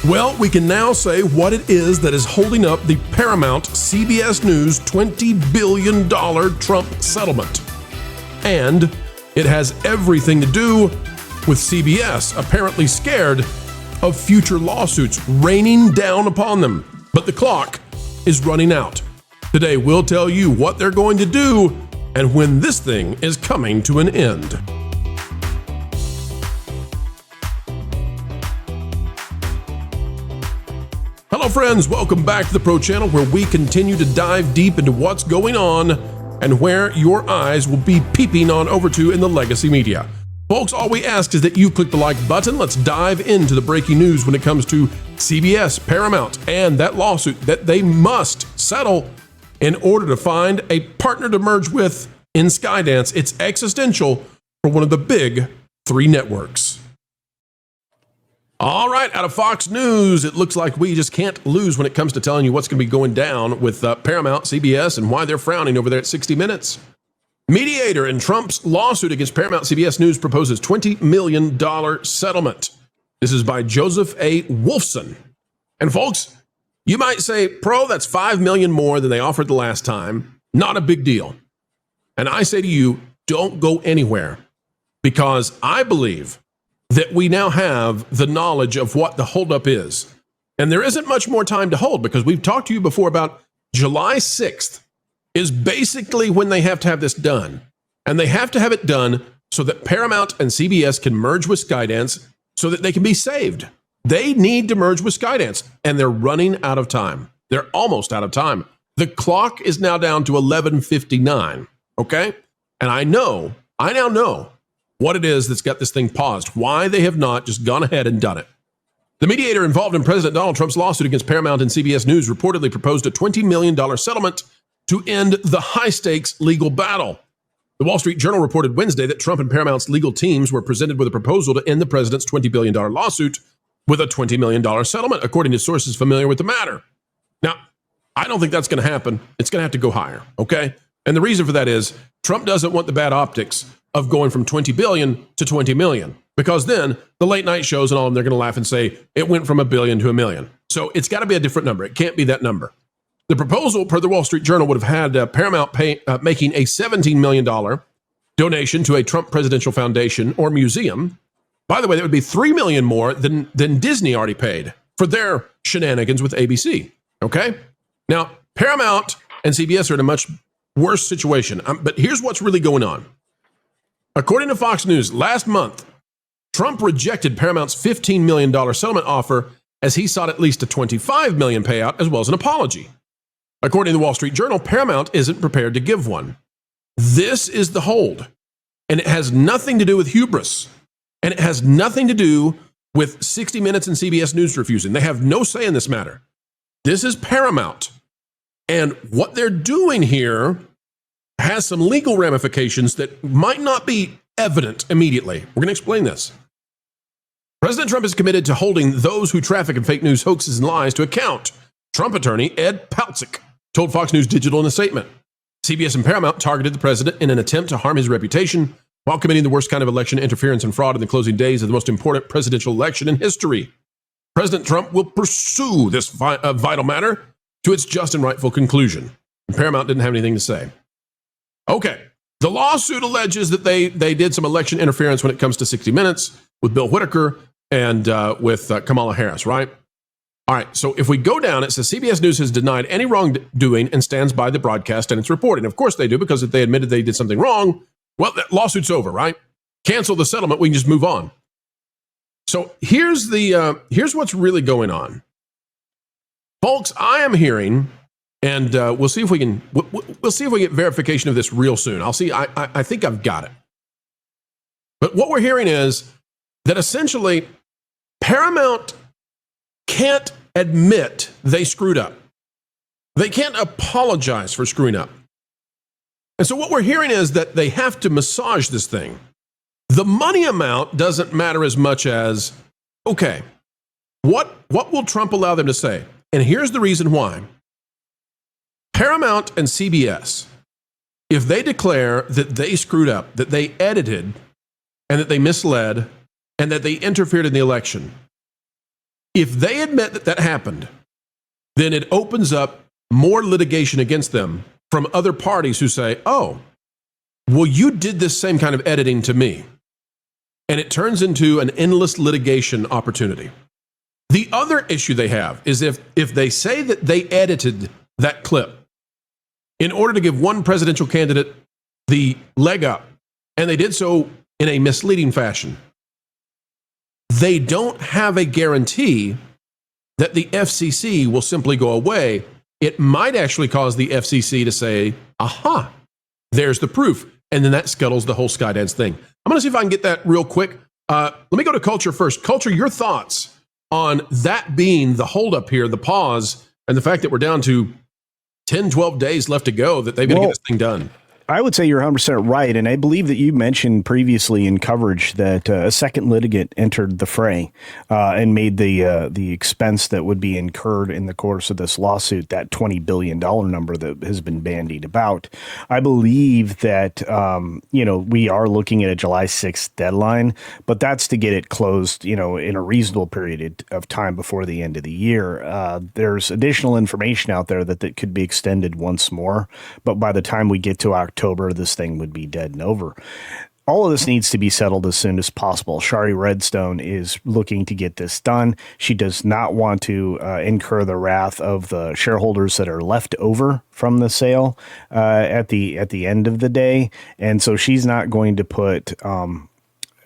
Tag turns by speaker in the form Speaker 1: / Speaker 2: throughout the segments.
Speaker 1: Well, we can now say what it is that is holding up the Paramount CBS News $20 billion Trump settlement. And it has everything to do with CBS apparently scared of future lawsuits raining down upon them. But the clock is running out. Today, we'll tell you what they're going to do and when this thing is coming to an end. Hello friends, welcome back to the Pro Channel, where we continue to dive deep into what's going on and where your eyes will be peeping on over to in the legacy media. Folks, all we ask is that you click the like button. Let's dive into the breaking news when it comes to CBS, Paramount, and that lawsuit that they must settle in order to find a partner to merge with in Skydance. It's existential for one of the big three networks. All right, out of Fox News, it looks like we just can't lose when it comes to telling you what's going to be going down with Paramount, CBS, and why they're frowning over there at 60 Minutes. Mediator in Trump's lawsuit against Paramount, CBS News proposes $20 million settlement. This is by Joseph A. Wolfson. And folks, you might say, Pro, that's $5 million more than they offered the last time. Not a big deal. And I say to you, don't go anywhere, because I believe that we now have the knowledge of what the holdup is. And there isn't much more time to hold, because we've talked to you before about July 6th is basically when they have to have this done. And they have to have it done so that Paramount and CBS can merge with Skydance so that they can be saved. They need to merge with Skydance, and they're running out of time. They're almost out of time. The clock is now down to 11:59, okay? And I now know what it is that's got this thing paused, why they have not just gone ahead and done it. The mediator involved in President Donald Trump's lawsuit against Paramount and CBS News reportedly proposed a $20 million settlement to end the high-stakes legal battle. The Wall Street Journal reported Wednesday that Trump and Paramount's legal teams were presented with a proposal to end the president's $20 billion lawsuit with a $20 million settlement, according to sources familiar with the matter. Now, I don't think that's going to happen. It's going to have to go higher, okay? And the reason for that is Trump doesn't want the bad optics of going from 20 billion to 20 million, because then the late night shows and all of them, they're going to laugh and say it went from $1 billion to $1 million. So it's got to be a different number. It can't be that number. The proposal, per the Wall Street Journal, would have had Paramount making a $17 million donation to a Trump Presidential Foundation or museum. By the way, that would be $3 million more than Disney already paid for their shenanigans with ABC. Okay? Now, Paramount and CBS are in a much worse situation. But here's what's really going on. According to Fox News, last month, Trump rejected Paramount's $15 million settlement offer as he sought at least a $25 million payout as well as an apology. According to the Wall Street Journal, Paramount isn't prepared to give one. This is the hold. And it has nothing to do with hubris. And it has nothing to do with 60 Minutes and CBS News refusing. They have no say in this matter. This is Paramount. And what they're doing here has some legal ramifications that might not be evident immediately. We're going to explain this. President Trump is committed to holding those who traffic in fake news, hoaxes, and lies to account. Trump attorney Ed Palcic told Fox News Digital in a statement. CBS and Paramount targeted the president in an attempt to harm his reputation while committing the worst kind of election interference and fraud in the closing days of the most important presidential election in history. President Trump will pursue this vital matter to its just and rightful conclusion. And Paramount didn't have anything to say. Okay, the lawsuit alleges that they did some election interference when it comes to 60 Minutes with Bill Whitaker and with Kamala Harris, right? All right, so if we go down, it says CBS News has denied any wrongdoing and stands by the broadcast and its reporting. Of course they do, because if they admitted they did something wrong, well, that lawsuit's over, right? Cancel the settlement, we can just move on. So here's what's really going on. Folks, I am hearing, and we'll see if we get verification of this real soon. I'll see. I think I've got it. But what we're hearing is that essentially Paramount can't admit they screwed up. They can't apologize for screwing up. And so what we're hearing is that they have to massage this thing. The money amount doesn't matter as much as, okay, what will Trump allow them to say? And here's the reason why. Paramount and CBS, if they declare that they screwed up, that they edited, and that they misled, and that they interfered in the election, If they admit that that happened, then it opens up more litigation against them from other parties who say, oh, well, you did this same kind of editing to me. And it turns into an endless litigation opportunity. The other issue they have is if they say that they edited that clip in order to give one presidential candidate the leg up, and they did so in a misleading fashion, they don't have a guarantee that the FCC will simply go away. It might actually cause the FCC to say, aha, there's the proof. And then that scuttles the whole skydance thing. I'm going to see if I can get that real quick. Let me go to Culture first. Culture, your thoughts on that being the holdup here, the pause, and the fact that we're down to 10, 12 days left to go, that they've got to get this thing done.
Speaker 2: I would say you're 100% right. And I believe that you mentioned previously in coverage that a second litigant entered the fray and made the expense that would be incurred in the course of this lawsuit, that $20 billion number that has been bandied about. I believe that, we are looking at a July 6th deadline, but that's to get it closed, in a reasonable period of time before the end of the year. There's additional information out there that could be extended once more. But by the time we get to October, this thing would be dead and over. All of this needs to be settled as soon as possible. Shari Redstone is looking to get this done. She does not want to incur the wrath of the shareholders that are left over from the sale at the end of the day. And so she's not going to put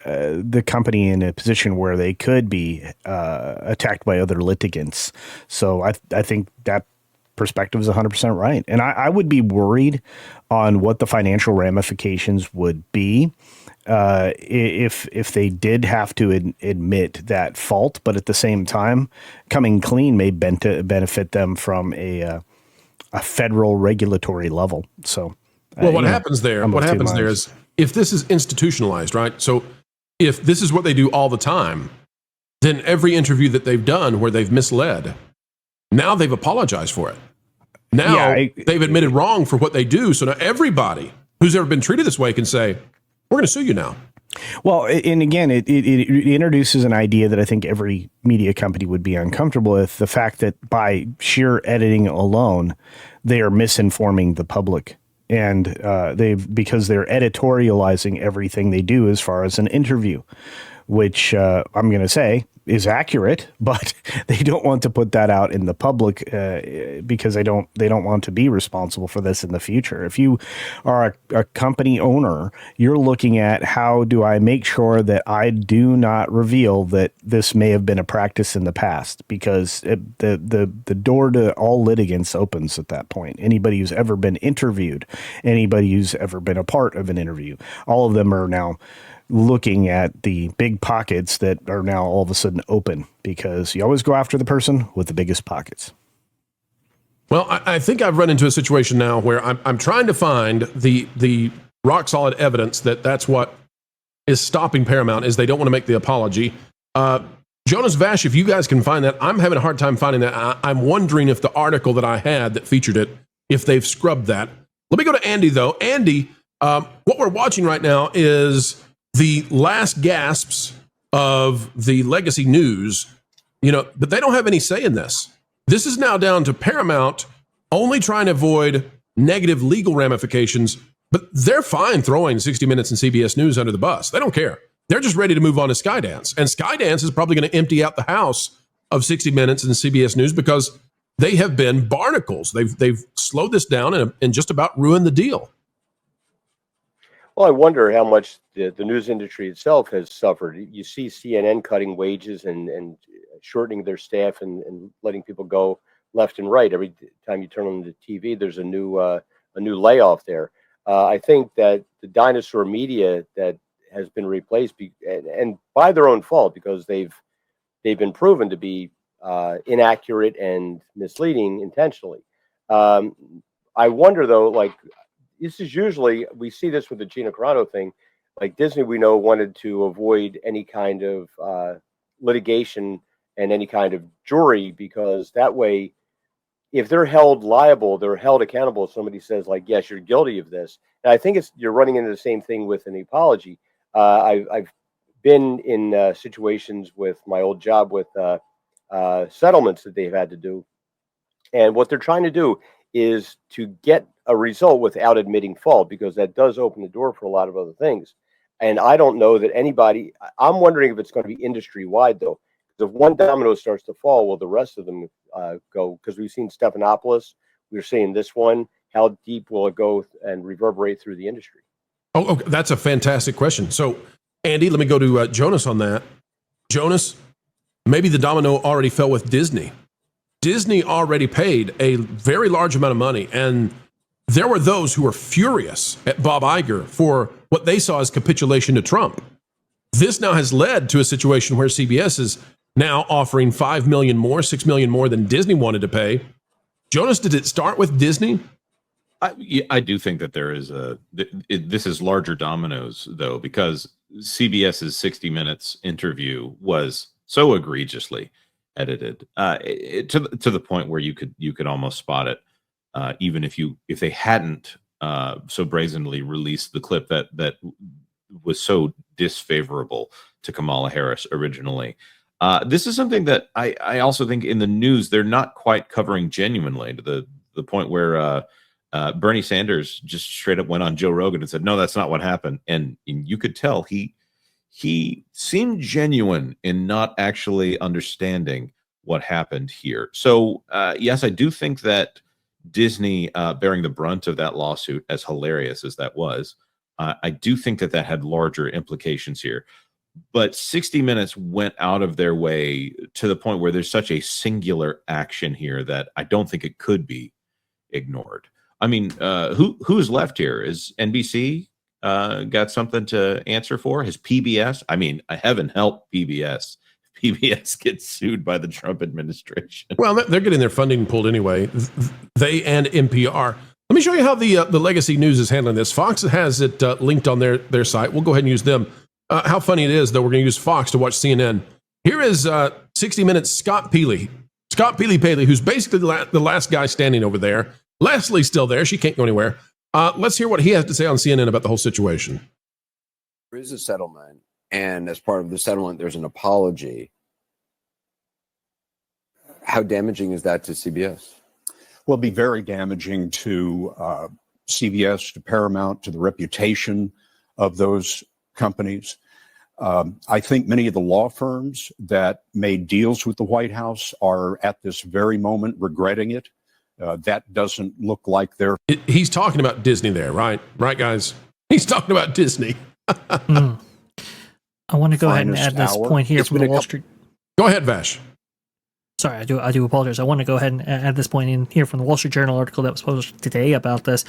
Speaker 2: the company in a position where they could be attacked by other litigants. So I think that perspective is 100% right. And I would be worried on what the financial ramifications would be if they did have to admit that fault. But at the same time, coming clean may benefit them from a federal regulatory level. So,
Speaker 1: well, what happens there is if this is institutionalized, right? So if this is what they do all the time, then every interview that they've done where they've misled, now they've apologized for it. Now they've admitted wrong for what they do. So now everybody who's ever been treated this way can say, we're going to sue you now.
Speaker 2: Well, and again, it introduces an idea that I think every media company would be uncomfortable with, the fact that by sheer editing alone, they are misinforming the public. And because they're editorializing everything they do as far as an interview, which I'm going to say is accurate, but they don't want to put that out in the public because they don't want to be responsible for this in the future. If you are a company owner, you're looking at how do I make sure that I do not reveal that this may have been a practice in the past, because the door to all litigants opens at that point. Anybody who's ever been interviewed, anybody who's ever been a part of an interview, all of them are now looking at the big pockets that are now all of a sudden open, because you always go after the person with the biggest pockets.
Speaker 1: Well, I think I've run into a situation now where I'm trying to find the rock solid evidence that that's what is stopping Paramount, is they don't want to make the apology. Jonas, Vash, if you guys can find that, I'm having a hard time finding that. I'm wondering if the article that I had that featured it, if they've scrubbed that. Let me go to Andy, though. Andy, what we're watching right now is the last gasps of the legacy news, but they don't have any say in this. This is now down to Paramount only trying to avoid negative legal ramifications, but they're fine throwing 60 Minutes and CBS News under the bus. They don't care. They're just ready to move on to Skydance. And Skydance is probably going to empty out the house of 60 Minutes and CBS News because they have been barnacles. They've slowed this down and just about ruined the deal.
Speaker 3: Well, I wonder how much the news industry itself has suffered. You see CNN cutting wages and shortening their staff and letting people go left and right. Every time you turn on the TV, there's a new layoff there. I think that the dinosaur media that has been replaced, and by their own fault, because they've been proven to be inaccurate and misleading intentionally. I wonder, though, like, this is usually, we see this with the Gina Carano thing, like Disney, we know, wanted to avoid any kind of litigation and any kind of jury, because that way, if they're held liable, they're held accountable. If somebody says, like, yes, you're guilty of this. And I think you're running into the same thing with an apology. I've been in situations with my old job with settlements that they've had to do. And what they're trying to do is to get a result without admitting fault, because that does open the door for a lot of other things. And I don't know that anybody, I'm wondering if it's going to be industry wide, though. Because if one domino starts to fall, will the rest of them go? Because we've seen Stephanopoulos, we're seeing this one. How deep will it go and reverberate through the industry?
Speaker 1: Oh, okay. That's a fantastic question. So, Andy, let me go to Jonas on that. Jonas, maybe the domino already fell with Disney. Disney already paid a very large amount of money, and there were those who were furious at Bob Iger for what they saw as capitulation to Trump. This now has led to a situation where CBS is now offering $5 million more, $6 million more than Disney wanted to pay. Jonas, did it start with Disney?
Speaker 4: I do think that there is this is larger dominoes, though, because CBS's 60 Minutes interview was so egregiously edited to the point where you could almost spot it, even if they hadn't so brazenly released the clip that was so disfavorable to Kamala Harris originally. This is something that I also think in the news they're not quite covering genuinely, to the point where Bernie Sanders just straight up went on Joe Rogan and said, no, that's not what happened. And you could tell he seemed genuine in not actually understanding what happened here. So, yes, I do think that Disney bearing the brunt of that lawsuit, as hilarious as that was, I do think that had larger implications here. But 60 Minutes went out of their way to the point where there's such a singular action here that I don't think it could be ignored. I mean, who's left here? Is NBC got something to answer for? Has PBS? I mean, heaven help PBS. PBS gets sued by the Trump administration.
Speaker 1: Well, they're getting their funding pulled anyway. They and NPR. Let me show you how the Legacy News is handling this. Fox has it linked on their site. We'll go ahead and use them. How funny it is, though, we're going to use Fox to watch CNN. Here is 60 Minutes Scott Peely. Scott Peely, who's basically the last guy standing over there. Leslie's still there. She can't go anywhere. Let's hear what he has to say on CNN about the whole situation.
Speaker 5: There is a settlement, and as part of the settlement, there's an apology. How damaging is that to CBS?
Speaker 6: Will be very damaging to CBS, to Paramount, to the reputation of those companies. I think many of the law firms that made deals with the White House are at this very moment regretting it. That doesn't look like they're...
Speaker 1: He's talking about Disney there, right? Right, guys? He's talking about Disney.
Speaker 7: I want to go ahead and add this point here from the Wall Street...
Speaker 1: Go ahead, Vash.
Speaker 7: Sorry, I do apologize. I want to go ahead and add this point in here from the Wall Street Journal article that was published today about this,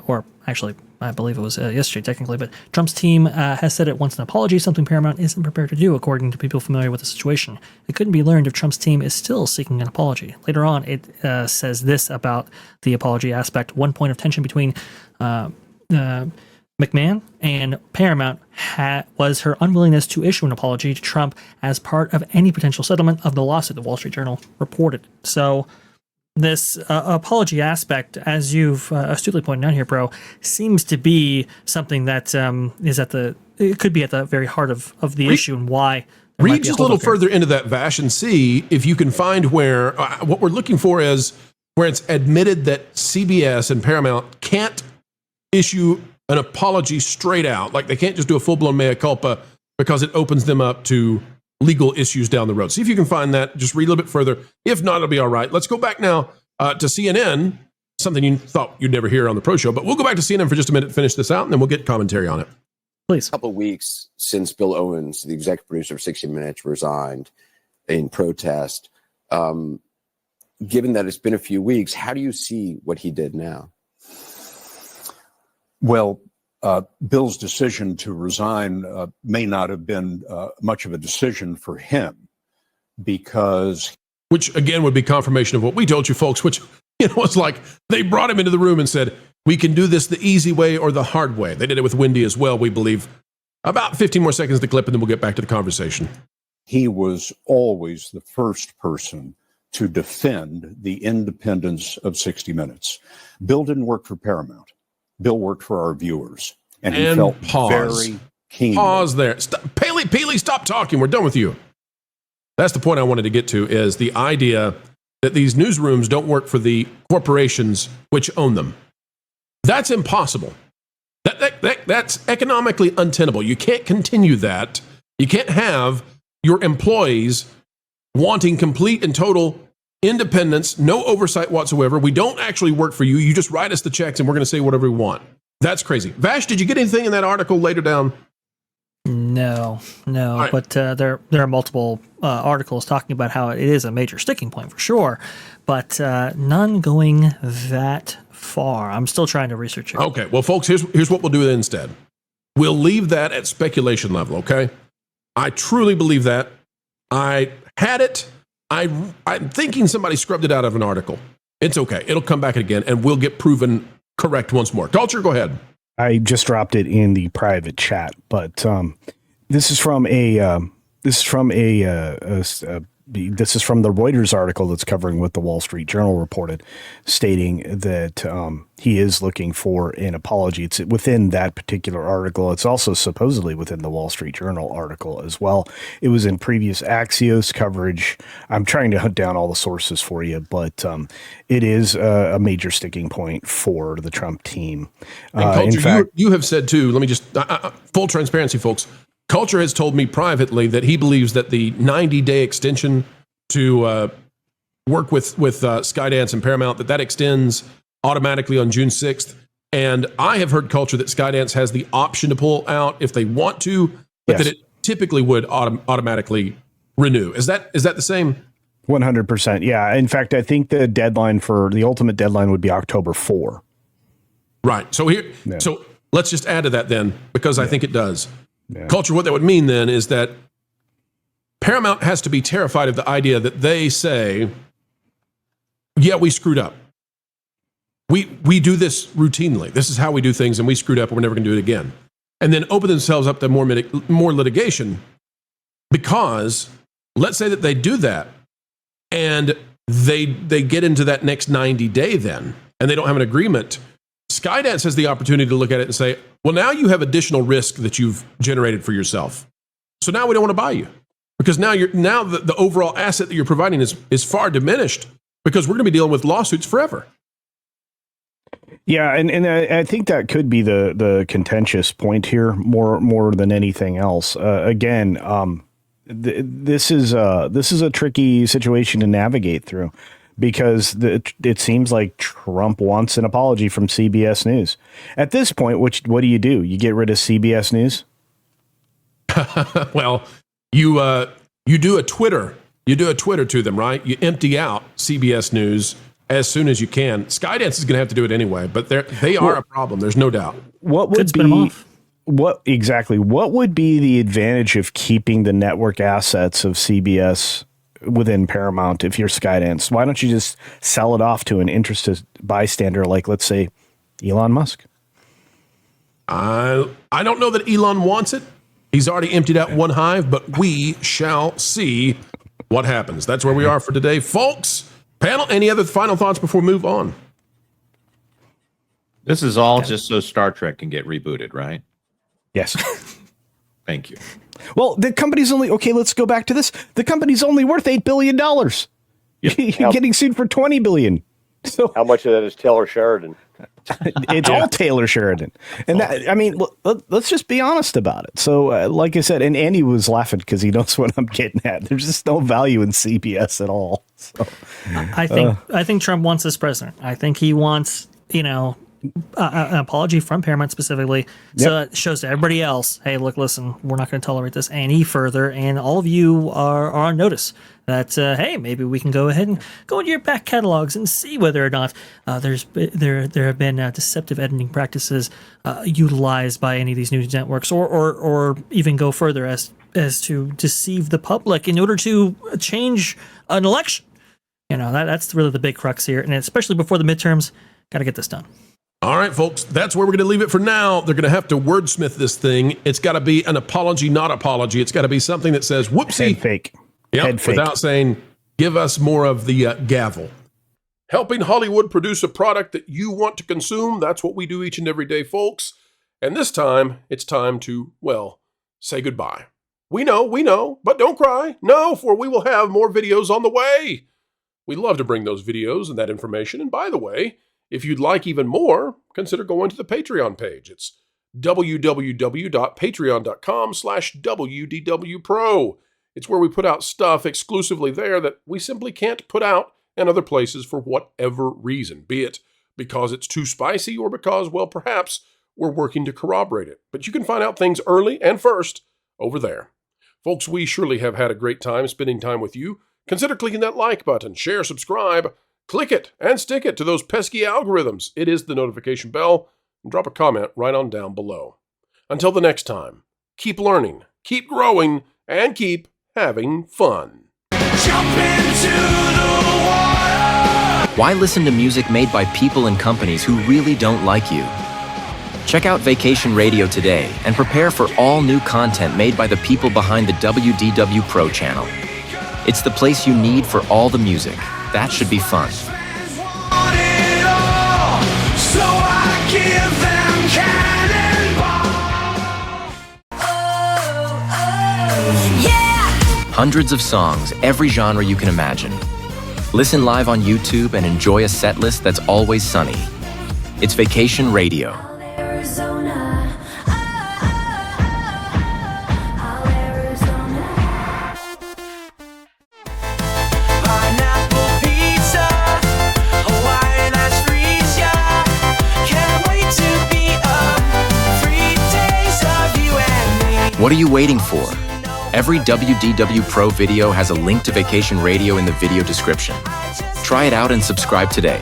Speaker 7: or actually, I believe it was yesterday technically, but Trump's team has said it wants an apology, something Paramount isn't prepared to do, according to people familiar with the situation. It couldn't be learned if Trump's team is still seeking an apology. Later on, it says this about the apology aspect. One point of tension between McMahon and Paramount was her unwillingness to issue an apology to Trump as part of any potential settlement of the lawsuit, the Wall Street Journal reported. So this apology aspect, as you've astutely pointed out here, Bro, seems to be something that is it could be at the very heart of the issue and why.
Speaker 1: Read just a little further into that, Vash, and see if you can find where what we're looking for is where it's admitted that CBS and Paramount can't issue an apology straight out. Like they can't just do a full-blown mea culpa because it opens them up to legal issues down the road. See if you can find that. Just read a little bit further. If not, it'll be all right. Let's go back now to CNN, something you thought you'd never hear on the Pro Show, but we'll go back to CNN for just a minute to finish this out, and then we'll get commentary on it.
Speaker 7: Please.
Speaker 5: A couple of weeks since Bill Owens, the executive producer of 60 Minutes, resigned in protest. Given that it's been a few weeks, how do you see what he did now?
Speaker 6: Well, Bill's decision to resign may not have been much of a decision for him because...
Speaker 1: Which, again, would be confirmation of what we told you folks, which, was like they brought him into the room and said, we can do this the easy way or the hard way. They did it with Wendy as well, we believe. About 15 more seconds to clip, and then we'll get back to the conversation.
Speaker 6: He was always the first person to defend the independence of 60 Minutes. Bill didn't work for Paramount. Bill worked for our viewers, and he felt very keen.
Speaker 1: Pause there. Stop. Peely, stop talking. We're done with you. That's the point I wanted to get to, is the idea that these newsrooms don't work for the corporations which own them. That's impossible. That's economically untenable. You can't continue that. You can't have your employees wanting complete and total independence, no oversight whatsoever. We don't actually work for you. You just write us the checks and we're going to say whatever we want. That's crazy. Vash, did you get anything in that article later down?
Speaker 7: No,
Speaker 1: right.
Speaker 7: but there are multiple articles talking about how it is a major sticking point for sure, but none going that far. I'm still trying to research it.
Speaker 1: Okay, well, folks, here's what we'll do instead. We'll leave that at speculation level, okay? I truly believe that. I had it. I'm thinking somebody scrubbed it out of an article. It's okay. It'll come back again, and we'll get proven correct once more. Culture, go ahead.
Speaker 2: I just dropped it in the private chat, but this is from the Reuters article that's covering what the Wall Street Journal reported, stating that he is looking for an apology. It's within that particular article. It's also supposedly within the Wall Street Journal article as well. It was in previous Axios coverage. I'm trying to hunt down all the sources for you, but it is a major sticking point for the Trump team.
Speaker 1: Culture,
Speaker 2: in fact,
Speaker 1: you have said too, let me just, full transparency, folks, Culture has told me privately that he believes that the 90-day extension to work with Skydance and Paramount, that extends automatically on June 6th. And I have heard Culture that Skydance has the option to pull out if they want to, but
Speaker 2: yes,
Speaker 1: that it typically would automatically renew. Is that the same?
Speaker 2: 100%. Yeah. In fact, I think the ultimate deadline would be October 4.
Speaker 1: Right. So so let's just add to that then, because I think it does.
Speaker 2: Yeah.
Speaker 1: Culture, what that would mean then is that Paramount has to be terrified of the idea that they say, yeah, we screwed up. We do this routinely. This is how we do things, and we screwed up, and we're never going to do it again. And then open themselves up to more litigation, because let's say that they do that, and they get into that next 90-day then, and they don't have an agreement. Skydance has the opportunity to look at it and say, well, now you have additional risk that you've generated for yourself. So now we don't want to buy you, because now the overall asset that you're providing is far diminished, because we're going to be dealing with lawsuits forever.
Speaker 2: Yeah, and I think that could be the contentious point here more than anything else. This is a tricky situation to navigate through, because it seems like Trump wants an apology from CBS News. At this point, what do? You get rid of CBS News?
Speaker 1: Well, you do a Twitter. You do a Twitter to them, right? You empty out CBS News as soon as you can. Skydance is going to have to do it anyway, but they are a problem. There's no doubt.
Speaker 2: What would
Speaker 7: spin them off.
Speaker 2: What would be the advantage of keeping the network assets of CBS within Paramount if you're Skydance? Why don't you just sell it off to an interested bystander, like, let's say, Elon Musk?
Speaker 1: I don't know that Elon wants it. He's already emptied out one hive, but we shall see what happens. That's where we are for today, folks. Panel, any other final thoughts before we move on?
Speaker 4: This is all just so Star Trek can get rebooted, right?
Speaker 2: Yes.
Speaker 4: Thank you.
Speaker 2: Well, the company's let's go back to this. The company's only worth $8 billion.
Speaker 4: Yep.
Speaker 2: You're getting sued for $20 billion. So
Speaker 3: How much of that is Taylor Sheridan?
Speaker 2: it's all Taylor Sheridan. And let's just be honest about it. So, like I said, and Andy was laughing because he knows what I'm getting at. There's just no value in CBS at all. So,
Speaker 7: I think Trump wants this president. I think he wants, an apology from Paramount specifically, so it shows to everybody else, hey, look, listen, we're not going to tolerate this any further, and all of you are on notice that, hey, maybe we can go ahead and go into your back catalogs and see whether or not there have been deceptive editing practices utilized by any of these news networks, or even go further as to deceive the public in order to change an election. That's really the big crux here, and especially before the midterms, got to get this done.
Speaker 1: All right, folks, that's where we're going to leave it for now. They're going to have to wordsmith this thing. It's got to be an apology, not apology. It's got to be something that says, whoopsie.
Speaker 2: head fake.
Speaker 1: Yep,
Speaker 2: Head fake.
Speaker 1: without saying, give us more of the gavel. Helping Hollywood produce a product that you want to consume. That's what we do each and every day, folks. And this time, it's time to, say goodbye. We know, but don't cry. No, for we will have more videos on the way. We love to bring those videos and that information. And by the way, if you'd like even more, consider going to the Patreon page. It's www.patreon.com/WDW It's where we put out stuff exclusively there that we simply can't put out in other places for whatever reason, be it because it's too spicy or because, well, perhaps we're working to corroborate it. But you can find out things early and first over there. Folks, we surely have had a great time spending time with you. Consider clicking that like button, share, subscribe, click it, and stick it to those pesky algorithms. It is the notification bell, and drop a comment right on down below. Until the next time, keep learning, keep growing, and keep having fun.
Speaker 8: Jump into the water.
Speaker 9: Why listen to music made by people and companies who really don't like you? Check out Vacation Radio today and prepare for all new content made by the people behind the WDW Pro Channel. It's the place you need for all the music. That should be fun.
Speaker 8: Want it all, so I give them cannonball. Yeah!
Speaker 9: Hundreds of songs, every genre you can imagine. Listen live on YouTube and enjoy a set list that's always sunny. It's Vacation Radio.
Speaker 8: Arizona. Pineapple pizza, Hawaiian ice freeze, yeah. Can't wait to be up. 3 days of you and me.
Speaker 9: What are you waiting for? Every WDW Pro video has a link to Vacation Radio in the video description. Try it out and subscribe today.